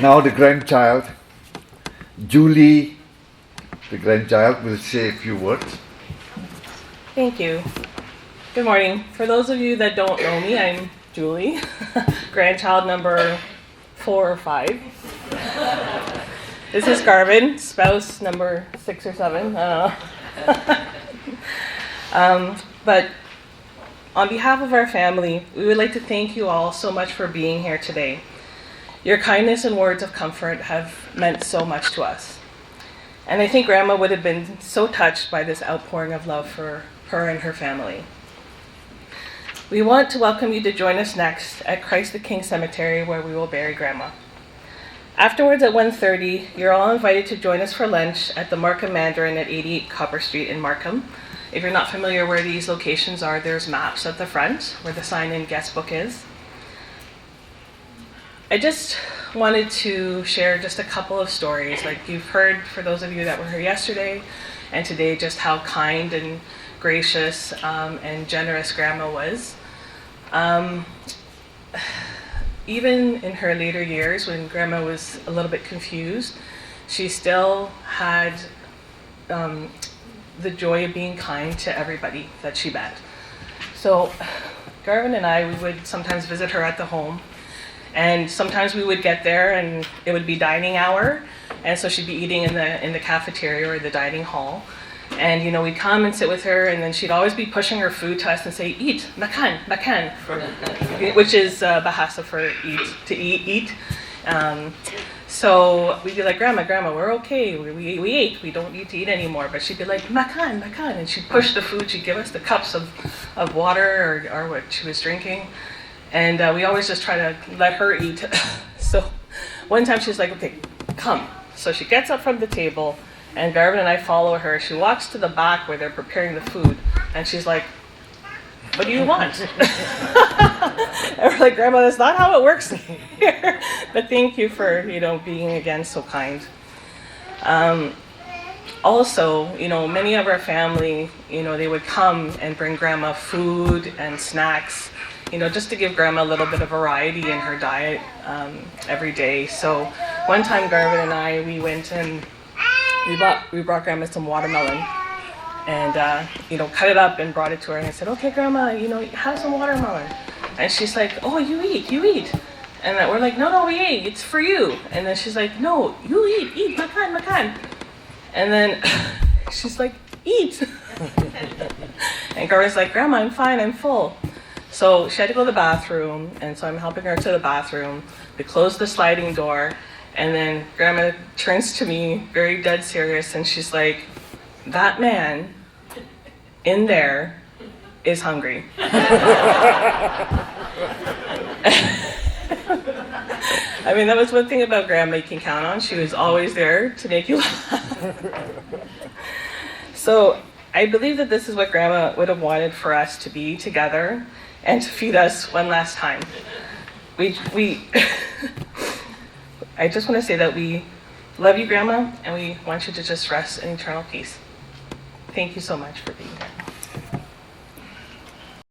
Now the grandchild, Julie, the grandchild, will say a few words. Thank you. Good morning. For those of you that don't know me, I'm Julie, grandchild number 4 or 5. This is Garvin, spouse number 6 or 7. I don't know. But on behalf of our family, we would like to thank you all so much for being here today. Your kindness and words of comfort have meant so much to us. And I think Grandma would have been so touched by this outpouring of love for her and her family. We want to welcome you to join us next at Christ the King Cemetery, where we will bury Grandma. Afterwards at 1:30, you're all invited to join us for lunch at the Markham Mandarin at 88 Copper Street in Markham. If you're not familiar where these locations are, there's maps at the front where the sign-in guest book is. I just wanted to share just a couple of stories. Like you've heard, for those of you that were here yesterday and today, just how kind and gracious and generous Grandma was. Even in her later years, when Grandma was a little bit confused, she still had the joy of being kind to everybody that she met. So Garvin and I, we would sometimes visit her at the home. And sometimes we would get there and it would be dining hour, and so she'd be eating in the cafeteria or the dining hall. And we'd come and sit with her, and then she'd always be pushing her food to us and say, "Eat, makan, makan," which is Bahasa for eat, to eat. So we'd be like, "Grandma, we're okay. We ate. We don't need to eat anymore." But she'd be like, "Makan, makan," and she'd push the food. She'd give us the cups of water or what she was drinking. And we always just try to let her eat. So one time she's like, "Okay, come." So she gets up from the table, and Garvin and I follow her. She walks to the back where they're preparing the food, and she's like, "What do you want?" And we're like, "Grandma, that's not how it works here." But thank you for, being again so kind. Also, many of our family, they would come and bring Grandma food and snacks, just to give Grandma a little bit of variety in her diet every day. So one time Garvin and I, we went and we brought Grandma some watermelon and, cut it up and brought it to her. And I said, "Okay, Grandma, have some watermelon." And she's like, "Oh, you eat. And we're like, no, we ate. It's for you." And then she's like, "No, you eat, makan. And then she's like, "Eat." And Garvin's like, "Grandma, I'm fine, I'm full." So she had to go to the bathroom, and so I'm helping her to the bathroom. We close the sliding door, and then Grandma turns to me, very dead serious, and she's like, "That man in there is hungry." I mean, that was one thing about Grandma you can count on. She was always there to make you laugh. So I believe that this is what Grandma would have wanted for us to be together and to feed us one last time. I just want to say that we love you, Grandma, and we want you to just rest in eternal peace. Thank you so much for being here.